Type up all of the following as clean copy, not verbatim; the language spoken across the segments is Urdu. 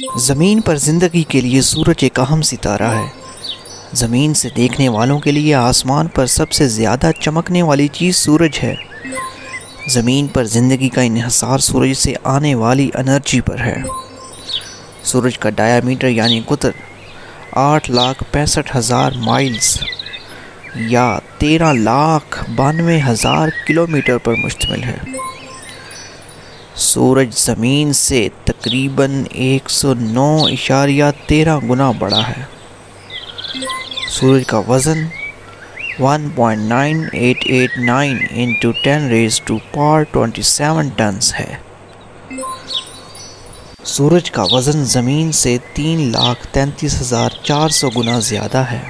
زمین پر زندگی کے لیے سورج ایک اہم ستارہ ہے۔ زمین سے دیکھنے والوں کے لیے آسمان پر سب سے زیادہ چمکنے والی چیز سورج ہے۔ زمین پر زندگی کا انحصار سورج سے آنے والی انرجی پر ہے۔ سورج کا ڈایامیٹر یعنی قطر 8,65,000 مائلز یا 13,92,000 کلومیٹر پر مشتمل ہے۔ سورج زمین سے تقریباً 109.13 گنا بڑا ہے۔ سورج کا وزن 1.9889 × 10⁻⁻27 ٹنز ہے۔ سورج کا وزن زمین سے 3,33,400 گنا زیادہ ہے۔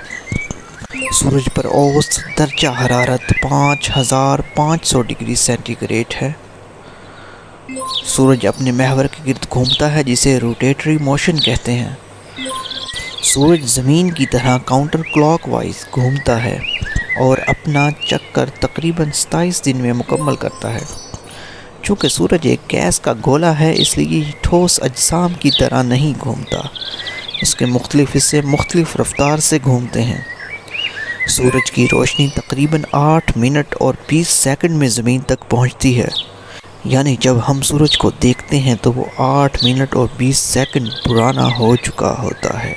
سورج پر اوسط درجہ حرارت 5,500 ڈگری سینٹی گریڈ ہے۔ سورج اپنے محور کے گرد گھومتا ہے جسے روٹیٹری موشن کہتے ہیں۔ سورج زمین کی طرح کاؤنٹر کلاک وائز گھومتا ہے اور اپنا چکر تقریباً 27 دن میں مکمل کرتا ہے۔ چونکہ سورج ایک گیس کا گولا ہے اس لیے یہ ٹھوس اجسام کی طرح نہیں گھومتا۔ اس کے مختلف حصے مختلف رفتار سے گھومتے ہیں۔ سورج کی روشنی تقریباً 8 منٹ اور 20 سیکنڈ میں زمین تک پہنچتی ہے، یعنی جب ہم سورج کو دیکھتے ہیں تو وہ 8 منٹ اور 20 سیکنڈ پرانا ہو چکا ہوتا ہے۔